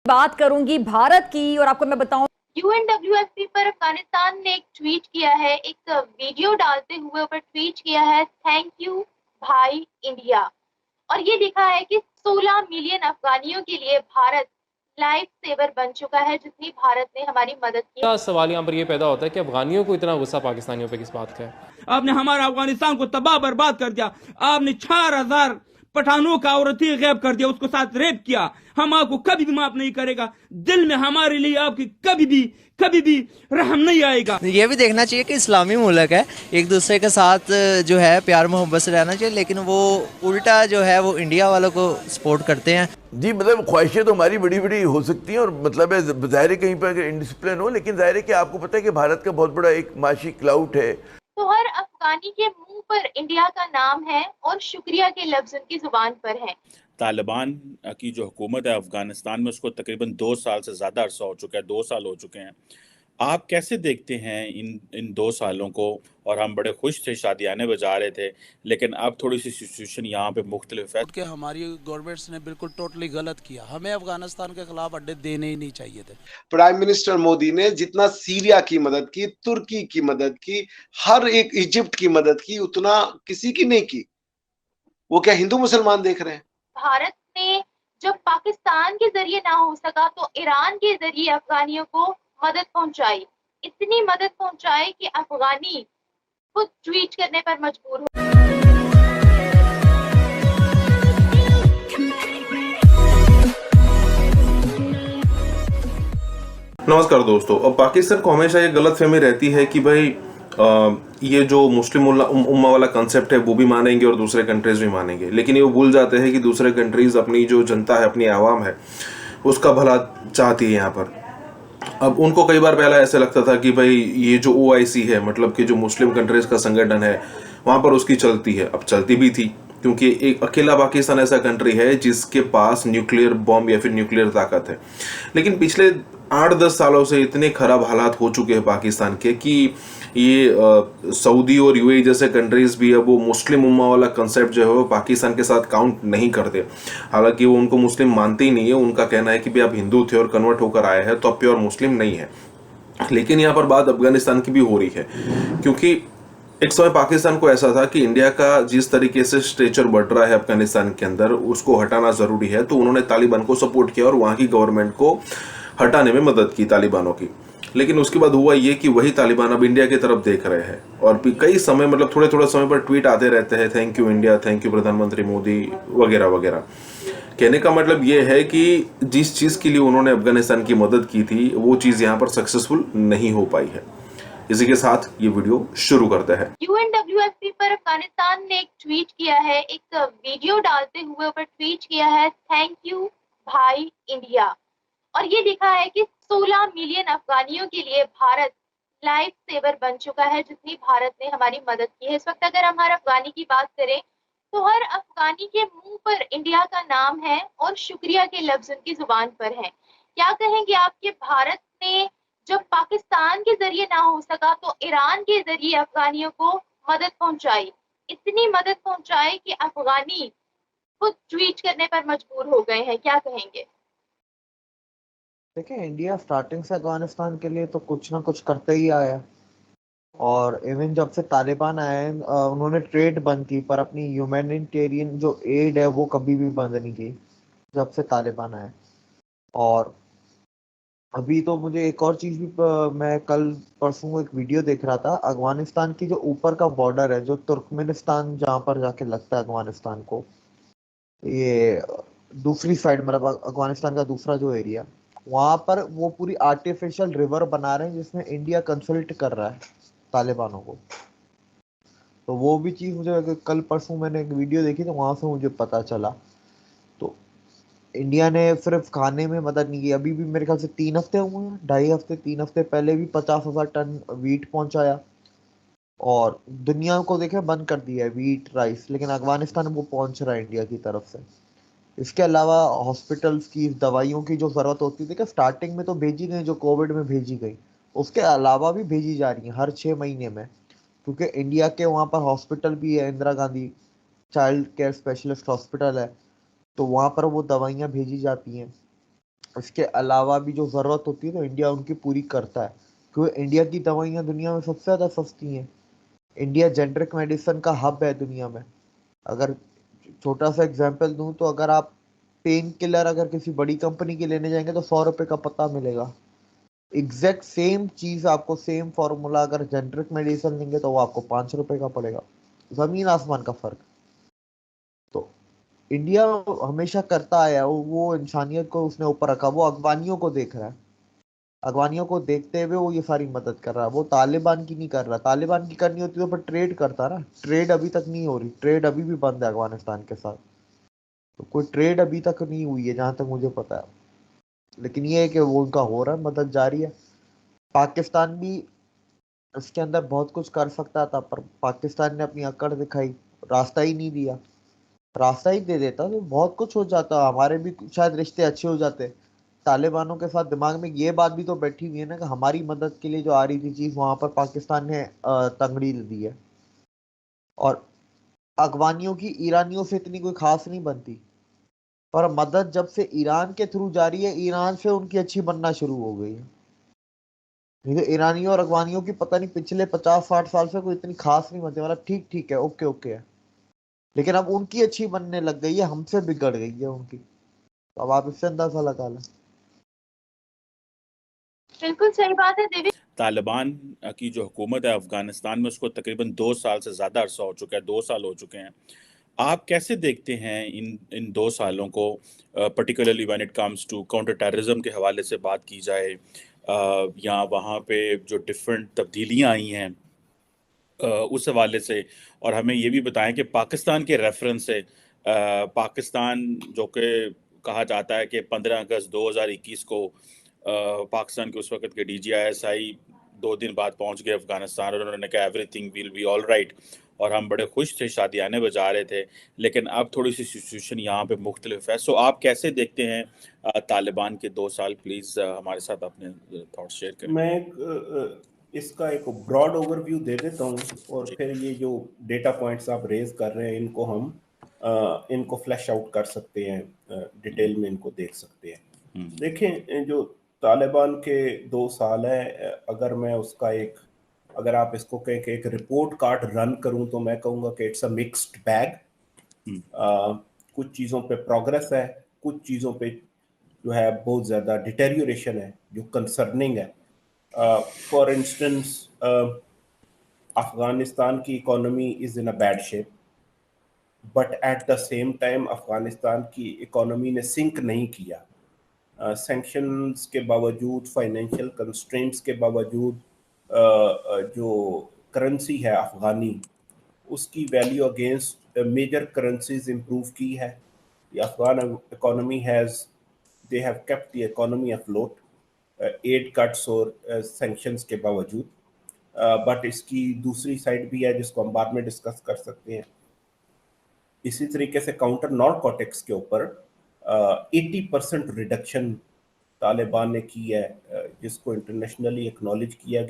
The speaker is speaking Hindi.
बात करूंगी भारत की और आपको मैं बताऊं UNWFP पर अफगानिस्तान ने एक ट्वीट किया है, एक वीडियो डालते हुए ऊपर ट्वीट किया है, थैंक यू भाई इंडिया। और ये लिखा है कि 16 मिलियन अफगानियों के लिए भारत लाइफ सेवर बन चुका है, जितनी भारत ने हमारी मदद की। क्या सवाल यहाँ पर ये पैदा होता है कि अफगानियों को इतना गुस्सा पाकिस्तानियों पे किस बात का है? आपने हमारा अफगानिस्तान को तबाह बर्बाद कर दिया। आपने 4000 पठानों का औरतें गैब कर दिया, उसको साथ रेप किया। हम आपको कभी भी माफ नहीं करेगा। दिल में हमारे लिए आपकी कभी भी रहम नहीं आएगा। ये भी देखना चाहिए कि इस्लामी मुल्क है, एक दूसरे के साथ जो है प्यार मोहब्बत से रहना चाहिए, लेकिन वो उल्टा जो है वो इंडिया वालों को सपोर्ट करते हैं। जी, मतलब ख्वाहिशें तो हमारी बड़ी बड़ी हो सकती हैं और मतलब है ज़ाहिर है कहीं पर अगर इंडिसिप्लिन हो, लेकिन ज़ाहिर है कि आपको पता है कि भारत का बहुत बड़ा एक माशी क्लाउड है। तो हर अफगानी के मुंह पर इंडिया का नाम है और शुक्रिया के लफ्ज उनकी जुबान पर हैं। तालिबान की जो हुकूमत है अफगानिस्तान में, उसको तकरीबन 2 साल से ज़्यादा अरसा हो चुका है, 2 साल हो चुके हैं। आप कैसे देखते हैं इन 2 सालों को? और हम बड़े खुश थे, शादियाने बजा रहे थे, लेकिन अब थोड़ी सी सिचुएशन यहाँ पे मुख्तलिफ है। कि हमारी गवर्नमेंट्स ने बिल्कुल टोटली गलत किया, हमें अफगानिस्तान के खिलाफ अड्डे देने ही नहीं चाहिए थे। प्राइम मिनिस्टर मोदी ने जितना सीरिया की मदद की, तुर्की की मदद की, हर एक इजिप्ट की मदद की, उतना किसी की नहीं की। वो क्या हिंदू मुसलमान देख रहे हैं? भारत ने जब पाकिस्तान के जरिए ना हो सका तो ईरान के जरिए अफगानियों को मदद पहुंचाई, इतनी मदद पहुंचाई कि अफगानी खुद ट्वीट करने पर मजबूर हो। नमस्कार दोस्तों। अब पाकिस्तान को हमेशा ये गलतफहमी रहती है कि भाई ये जो मुस्लिम उम्मा वाला कंसेप्ट है वो भी मानेंगे और दूसरे कंट्रीज भी मानेंगे, लेकिन ये वो भूल जाते हैं कि दूसरे कंट्रीज अपनी जो जनता है, अपनी आवाम है, उसका भला चाहती है यहाँ पर। अब उनको कई बार पहला ऐसे लगता था कि भाई ये जो OIC है, मतलब कि जो मुस्लिम कंट्रीज का संगठन है, वहाँ पर उसकी चलती है। अब चलती भी थी, क्योंकि एक अकेला पाकिस्तान ऐसा कंट्री है जिसके पास न्यूक्लियर बॉम्ब या फिर न्यूक्लियर ताकत है। लेकिन पिछले 8-10 सालों से इतने खराब हालात हो चुके हैं पाकिस्तान के कि ये सऊदी और UAE जैसे कंट्रीज भी अब वो मुस्लिम उम्मा वाला कंसेप्ट जो है वो पाकिस्तान के साथ काउंट नहीं करते। हालांकि वो उनको मुस्लिम मानते ही नहीं है। उनका कहना है कि भाई आप हिंदू थे और कन्वर्ट होकर आए हैं तो अब प्योर मुस्लिम नहीं है। लेकिन यहाँ पर बात अफगानिस्तान की भी हो रही है, क्योंकि एक समय पाकिस्तान को ऐसा था कि इंडिया का जिस तरीके से स्ट्रेचर बढ़ रहा है अफगानिस्तान के अंदर, उसको हटाना जरूरी है। तो उन्होंने तालिबान को सपोर्ट किया और वहाँ की गवर्नमेंट को हटाने में मदद की तालिबानों की। लेकिन उसके बाद हुआ ये कि वही तालिबान अब इंडिया की तरफ देख रहे हैं और कई समय, मतलब थोड़े थोड़े समय पर ट्वीट आते रहते हैं, thank you India, thank you प्रधानमंत्री मोदी वगैरह वगैरह। कहने का मतलब ये है कि जिस चीज़ के लिए उन्होंने अफगानिस्तान की मदद की थी वो चीज़ यहाँ पर सक्सेसफुल नहीं हो पाई है। इसी के साथ ये वीडियो शुरू करते हैं। UNWFP पर अफगानिस्तान ने एक ट्वीट किया है, एक वीडियो डालते हुए ऊपर ट्वीट किया है, थैंक यू भाई इंडिया। और ये लिखा है कि 16 मिलियन अफगानियों के लिए भारत लाइफ सेवर बन चुका है, जितनी भारत ने हमारी मदद की है। इस वक्त अगर हम हर अफगानी की बात करें तो हर अफगानी के मुंह पर इंडिया का नाम है और शुक्रिया के लफ्ज उनकी जुबान पर हैं। क्या कहेंगे आप कि भारत ने जब पाकिस्तान के जरिए ना हो सका तो ईरान के जरिए अफगानियों को मदद पहुंचाई, इतनी मदद पहुंचाई कि अफगानी खुद ट्वीट करने पर मजबूर हो गए हैं। क्या कहेंगे? देखिए, इंडिया स्टार्टिंग से अफगानिस्तान के लिए तो कुछ ना कुछ करते ही आया, और इवन जब से तालिबान आए उन्होंने ट्रेड बंद की, पर अपनी ह्यूमैनिटेरियन जो एड है वो कभी भी बंद नहीं की जब से तालिबान आए। और अभी तो मुझे एक और चीज भी मैं कल परसों एक वीडियो देख रहा था, अफगानिस्तान की जो ऊपर का बॉर्डर है, जो तुर्कमेनिस्तान जहाँ पर जाके लगता है अफगानिस्तान को, ये दूसरी साइड, मतलब अफगानिस्तान का दूसरा जो एरिया, वहां पर वो पूरी आर्टिफिशियल रिवर बना रहे हैं जिसमें इंडिया कंसल्ट कर रहा है तालिबानों को। तो वो भी चीज मुझे कल परसों मैंने एक वीडियो देखी तो वहां से मुझे पता चला। तो इंडिया ने सिर्फ खाने में मदद नहीं की, अभी भी मेरे ख्याल से 3 हफ्ते हुए हैं, 2.5 हफ्ते 3 हफ्ते पहले भी 50,000 टन वीट पहुंचाया और दुनिया को देखे बंद कर दिया है वीट राइस, लेकिन अफगानिस्तान वो पहुंच रहा है इंडिया की तरफ से। इसके अलावा हॉस्पिटल्स की दवाइयों की जो जरूरत होती थी, कि स्टार्टिंग में तो भेजी गई, जो कोविड में भेजी गई, उसके अलावा भी भेजी जा रही है हर 6 महीने में, क्योंकि इंडिया के वहाँ पर हॉस्पिटल भी है, Indira Gandhi child care specialist hospital है, तो वहाँ पर वो दवाइयाँ भेजी जाती हैं। इसके अलावा भी जो ज़रूरत होती है तो इंडिया उनकी पूरी करता है, क्योंकि इंडिया की दवाइयाँ दुनिया में सबसे ज़्यादा सस्ती हैं। इंडिया जेनरिक मेडिसिन का हब है दुनिया में। अगर छोटा सा एग्जांपल दूं तो अगर आप पेन किलर अगर किसी बड़ी कंपनी की लेने जाएंगे तो 100 रुपए का पता मिलेगा। एग्जैक्ट सेम चीज आपको सेम फॉर्मूला अगर जेनरिक मेडिसिन लेंगे तो वो आपको 5 रुपए का पड़ेगा। जमीन आसमान का फर्क। तो इंडिया हमेशा करता आया है, वो इंसानियत को उसने ऊपर रखा, वो अफगानियों को देख रहा है। अफगानियों को देखते हुए वो ये सारी मदद कर रहा है, वो तालिबान की नहीं कर रहा। तालिबान की करनी होती तो पर ट्रेड करता ना। ट्रेड अभी तक नहीं हो रही, ट्रेड अभी भी बंद है अफगानिस्तान के साथ। तो कोई ट्रेड अभी तक नहीं हुई है जहां तक मुझे पता है। लेकिन ये है कि वो उनका हो रहा है, मदद जारी है। पाकिस्तान भी इसके अंदर बहुत कुछ कर सकता था, पर पाकिस्तान ने अपनी अकड़ दिखाई, रास्ता ही नहीं दिया। रास्ता ही दे देता तो बहुत कुछ हो जाता, हमारे भी शायद रिश्ते अच्छे हो जाते। तालिबानों के साथ दिमाग में ये बात भी तो बैठी हुई है ना कि हमारी मदद के लिए जो आ रही थी चीज वहां पर पाकिस्तान ने तंगड़ी दी है। और अफगानियों की ईरानियों से इतनी कोई खास नहीं बनती, पर मदद जब से ईरान के थ्रू जा रही है, ईरान से उनकी अच्छी बनना शुरू हो गई है। नहीं तो ईरानियों और अफगानियों की पता नहीं पिछले 50-60 साल से कोई इतनी खास नहीं बनती, मतलब ठीक ठीक है, ओके ओके है। लेकिन अब उनकी अच्छी बनने लग गई है, हमसे बिगड़ गई है उनकी। तो अब आप इससे अंदाजा लगा लें। बिल्कुल सही बात है देवी। तालिबान की जो हुकूमत है अफगानिस्तान में, उसको तकरीबन 2 साल से ज़्यादा अरसा हो चुका है, 2 साल हो चुके हैं। आप कैसे देखते हैं इन 2 सालों को, particularly when it comes to counter terrorism के हवाले से बात की जाए, या वहाँ पे जो डिफरेंट तब्दीलियाँ आई हैं उस हवाले से, और हमें ये भी बताएं कि पाकिस्तान के रेफरेंस से, पाकिस्तान जो कि कहा जाता है कि 15 अगस्त 2021 को पाकिस्तान के उस वक्त के DGISI 2 दिन बाद पहुंच गए अफगानिस्तान, और उन्होंने कहा everything will be all right, और हम बड़े खुश थे, शादियाने बजा रहे थे। लेकिन अब थोड़ी सी सिचुएशन यहाँ पे मुख्तलिफ है। सो आप कैसे देखते हैं तालिबान के 2 साल? प्लीज़ हमारे साथ अपने थॉट्स शेयर करें। मैं इसका एक ब्रॉड ओवरव्यू दे देता हूँ, और फिर ये जो डेटा पॉइंट्स आप रेज कर रहे हैं इनको हम इनको फ्लैश आउट कर सकते हैं, डिटेल में इनको देख सकते हैं। देखें, जो तालिबान के 2 साल है, अगर मैं उसका अगर आप इसको कहें कि एक रिपोर्ट कार्ड रन करूं तो मैं कहूँगा कि इट्स अ मिक्स्ड बैग। कुछ चीज़ों पे प्रोग्रेस है, कुछ चीज़ों पे जो है बहुत ज़्यादा डिटेरियोरेशन है जो कंसर्निंग है। फॉर इंस्टेंस, अफगानिस्तान की economy is in a bad shape, but at the same time Afghanistan की इकोनॉमी ने सिंक नहीं किया। सैंक्शंस के बावजूद, फाइनेंशियल कंस्ट्रेंट्स के बावजूद, जो करेंसी है अफगानी, उसकी value against major currencies improve की है। The Afghan economy they have kept the economy afloat, aid cuts और sanctions के बावजूद। बट इसकी दूसरी साइड भी है जिसको हम बाद में डिस्कस कर सकते हैं। इसी तरीके से काउंटर नारकोटिक्स के ऊपर 80% रिडक्शन तालिबान ने की है, जिसको इंटरनेशनली एक्नॉलेज किया